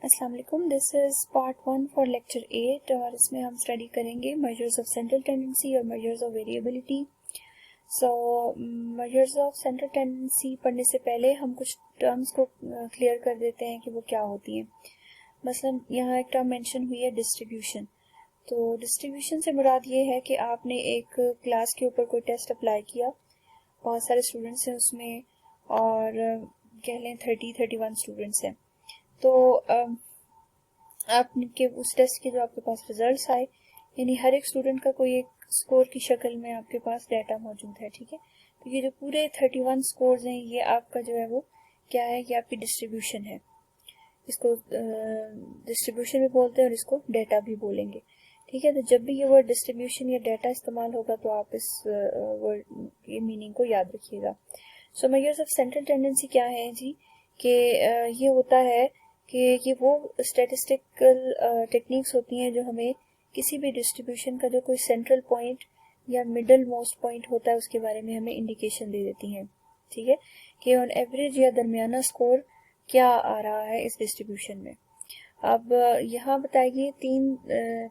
अस्सलाम वालेकुम। This is part 1 for lecture 8 और इसमें हम स्टडी करेंगे मेजर्स ऑफ सेंट्रल टेंडेंसी और measures of variability. So measures of central tendency पढ़ने से पहले हम कुछ टर्म्स को क्लियर कर देते हैं कि वो क्या होती हैं। मसलन यहाँ एक टर्म मेंशन हुई है डिस्ट्रीब्यूशन। तो डिस्ट्रीब्यूशन से मुराद ये है कि आपने एक क्लास के ऊपर कोई टेस्ट अप्लाई किया, बहुत सारे स्टूडेंट्स हैं उसमें और कह लें 31 स्टूडेंट्स हैं। तो आपके उस टेस्ट के जो आपके पास रिजल्ट्स आए, यानी हर एक स्टूडेंट का कोई एक स्कोर की शक्ल में आपके पास डाटा मौजूद है, ठीक है। तो ये जो पूरे 31 स्कोर्स हैं ये आपका जो है वो क्या है, ये आपकी डिस्ट्रीब्यूशन है। इसको डिस्ट्रीब्यूशन भी बोलते हैं और इसको डाटा भी बोलेंगे, ठीक है। तो जब भी ये वर्ड डिस्ट्रीब्यूशन या डाटा इस्तेमाल होगा तो आप इस वर्ड ये मीनिंग को याद रखिएगा। सो मेजर्स ऑफ सेंट्रल टेंडेंसी क्या है जी, कि ये होता है कि ये वो स्टैटिस्टिकल टेक्निक्स होती हैं जो हमें किसी भी डिस्ट्रीब्यूशन का जो कोई सेंट्रल पॉइंट या मिडल मोस्ट पॉइंट होता है उसके बारे में हमें इंडिकेशन दे देती हैं, ठीक है, कि ऑन एवरेज या दरमियाना स्कोर क्या आ रहा है इस डिस्ट्रीब्यूशन में। अब यहाँ बताई गई 3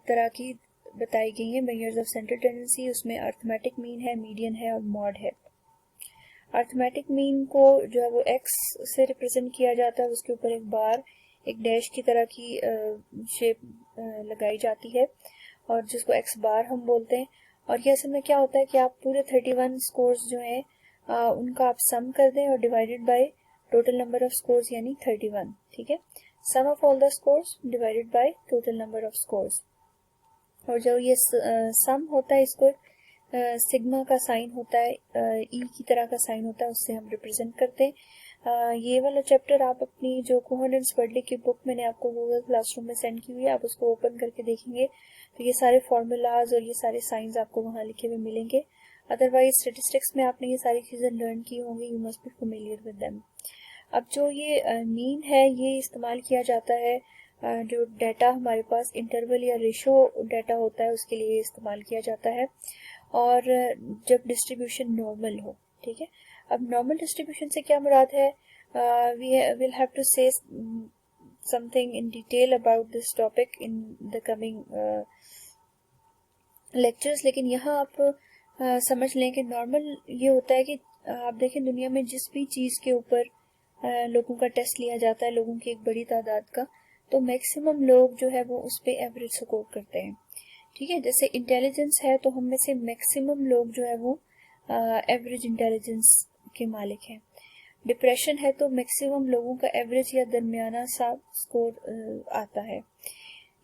तरह की बताई गई हैं मेजर्स ऑफ सेंट्रल टेंडेंसी। उसमें अर्थमेटिक मीन है, मीडियन है और मॉड है। अर्थमेटिक मीन को जो है वो एक्स से रिप्रेजेंट किया जाता है, उसके ऊपर एक बार एक डैश की तरह की शेप लगाई जाती है और जिसको एक्स बार हम बोलते हैं। और ये असल में क्या होता है कि आप पूरे 31 स्कोर्स जो हैं उनका आप सम कर दें और divided by total number of scores यानी 31, ठीक है। Sum of all the scores divided by total number of scores. और जो ये सम होता है इसको सिग्मा का साइन होता है, ई की तरह का साइन होता है, उससे हम रिप्रेजेंट करते हैं। ये वाला चैप्टर आप अपनी जो कोहेरेंस वर्डली की बुक मैंने आपको गूगल क्लासरूम में सेंड की हुई है, आप उसको ओपन करके देखेंगे तो ये सारे फॉर्मूलाज और ये सारे साइंस आपको वहाँ लिखे हुए मिलेंगे। अदरवाइज स्टैटिस्टिक्स में आपने ये सारी चीज़ें लर्न की होंगी, you must be familiar with them. अब जो ये मीन है ये इस्तेमाल किया जाता है जो डाटा हमारे पास इंटरवल या रेशो डाटा होता है उसके लिए इस्तेमाल किया जाता है, और जब डिस्ट्रीब्यूशन नॉर्मल हो, ठीक है। अब नॉर्मल डिस्ट्रीब्यूशन से क्या मुराद है, we will have to say something in detail about this topic in the coming lectures, लेकिन यहाँ आप समझ लें कि नॉर्मल ये होता है कि आप देखें दुनिया में जिस भी चीज़ के ऊपर लोगों का टेस्ट लिया जाता है, लोगों की एक बड़ी तादाद का, तो मैक्सिमम लोग जो है वो उस पर एवरेज स्कोर करते हैं, ठीक है। जैसे इंटेलिजेंस है तो हम में से मैक्सिमम लोग जो है वो एवरेज इंटेलिजेंस के मालिक हैं। डिप्रेशन है तो मैक्सिमम लोगों का एवरेज या दरमियाना सा स्कोर आता है।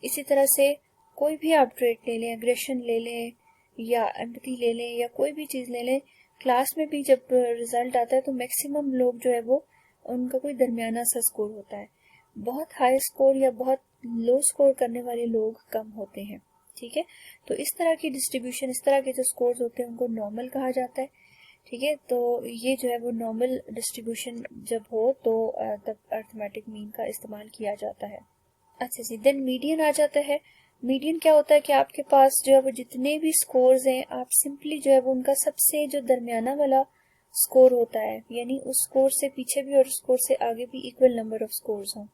इसी तरह से कोई भी आप ट्रेट ले लें, एग्रेशन ले लें या एम्पैथी ले लें या कोई भी चीज़ ले लें, क्लास में भी जब रिजल्ट आता है तो मैक्सिमम लोग जो है वो उनका कोई दरमियाना सा स्कोर होता है। बहुत हाई स्कोर या बहुत लो स्कोर करने वाले लोग कम होते हैं, ठीक है। तो इस तरह की डिस्ट्रीब्यूशन, इस तरह के जो स्कोर्स होते हैं उनको नॉर्मल कहा जाता है, ठीक है। तो ये जो है वो नॉर्मल डिस्ट्रीब्यूशन जब हो तो तब अर्थमेटिक मीन का इस्तेमाल किया जाता है। अच्छा जी, देन मीडियन आ जाता है। मीडियन क्या होता है कि आपके पास जो है वो जितने भी स्कोर्स हैं आप सिंपली जो है वो उनका सबसे जो दरमियाना वाला स्कोर होता है, यानी उस स्कोर से पीछे भी और स्कोर से आगे भी इक्वल नंबर ऑफ स्कोर्स हों।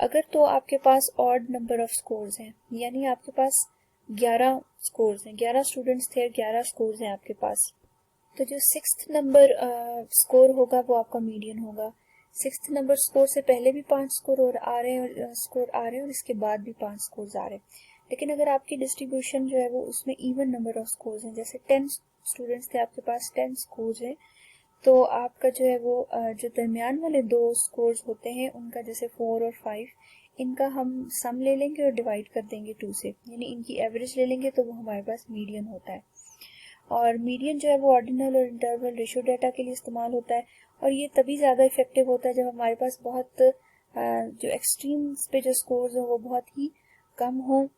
अगर तो आपके पास ऑड नंबर ऑफ स्कोर्स हैं, यानी आपके पास 11 स्कोर्स हैं, 11 स्टूडेंट्स थे और 11 स्कोर्स हैं आपके पास, तो जो 6th नंबर स्कोर होगा वो आपका मीडियन होगा। 6th नंबर स्कोर से पहले भी 5 स्कोर और आ रहे हैं और इसके बाद भी 5 स्कोर्स आ रहे हैं। लेकिन अगर आपकी डिस्ट्रीब्यूशन जो है वो उसमें इवन नंबर ऑफ स्कोर्स हैं, जैसे 10 स्टूडेंट्स थे आपके पास 10 स्कोर्स हैं, तो आपका जो है वो जो दरमियान वाले 2 स्कोर्स होते हैं उनका जैसे 4 और 5, इनका हम सम ले लेंगे और डिवाइड कर देंगे 2 से, यानी इनकी एवरेज ले लेंगे तो वो हमारे पास मीडियन होता है। और मीडियन जो है वो ऑर्डिनल और इंटरवल रेशियो डाटा के लिए इस्तेमाल होता है, और ये तभी ज़्यादा इफेक्टिव होता है जब हमारे पास बहुत जो एक्सट्रीम्स पे जो स्कोर्स हो वो बहुत ही कम हो,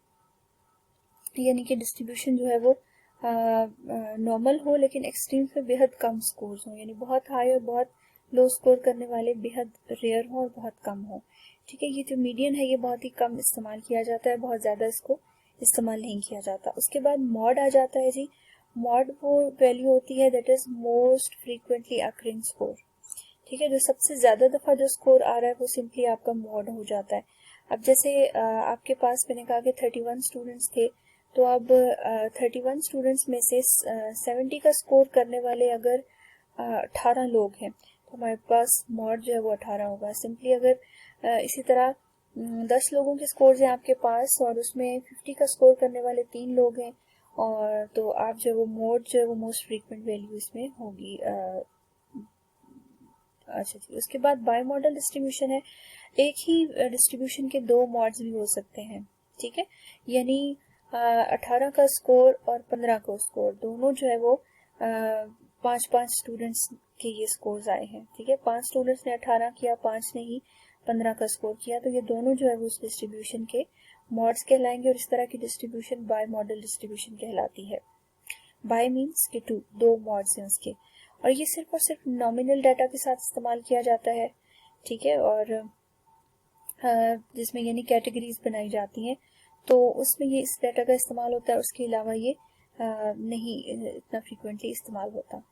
यानी कि डिस्ट्रीब्यूशन जो है वो नॉर्मल हो लेकिन एक्सट्रीम्स पे बेहद कम स्कोर्स हो, यानी बहुत हाई और बहुत लो स्कोर करने वाले बेहद रेयर हो और बहुत कम हो, ठीक है। ये जो मीडियन है ये बहुत ही कम इस्तेमाल किया जाता है, बहुत ज़्यादा इसको इस्तेमाल नहीं किया जाता। उसके बाद मॉड आ जाता है जी। मॉड वो वैल्यू होती है that is most frequently occurring score, ठीक है। जो सबसे ज़्यादा दफ़ा जो स्कोर आ रहा है वो सिंपली आपका मॉड हो जाता है। अब जैसे आपके पास मैंने कहा कि 31 स्टूडेंट्स थे, तो अब 31 स्टूडेंट्स में से 70 का स्कोर करने वाले अगर 18 लोग हैं तो हमारे पास मॉड जो है वो 18 होगा। सिंपली अगर इसी तरह 10 लोगों के स्कोर हैं आपके पास और उसमें 50 का स्कोर करने वाले 3 लोग हैं, और तो आप जो वो मोड जो है वो मोस्ट फ्रीक्वेंट वैल्यू इसमें होगी। अच्छा जी, उसके बाद बाई मॉडल डिस्ट्रीब्यूशन है। एक ही डिस्ट्रीब्यूशन के दो मॉड्स भी हो सकते हैं, ठीक है। यानी 18 का स्कोर और 15 का स्कोर दोनों जो है वो 5-5 स्टूडेंट्स के ये स्कोर्स आए हैं, ठीक है। 5 स्टूडेंट्स ने 18 किया, 5 ने ही 15 का स्कोर किया, तो ये दोनों जो है वो उस डिस्ट्रीब्यूशन के मॉड्स कहलाएंगे और इस तरह की डिस्ट्रीब्यूशन बाय मॉडल डिस्ट्रीब्यूशन कहलाती है। बाय मीन्स कि दो मॉड्स हैं उसके, और ये सिर्फ और सिर्फ नॉमिनल डाटा के साथ इस्तेमाल किया जाता है, ठीक है। और जिसमें यानी कैटेगरीज बनाई जाती हैं तो उसमें ये इस डाटा का इस्तेमाल होता है, उसके अलावा ये नहीं इतना फ्रीक्वेंटली इस्तेमाल होता।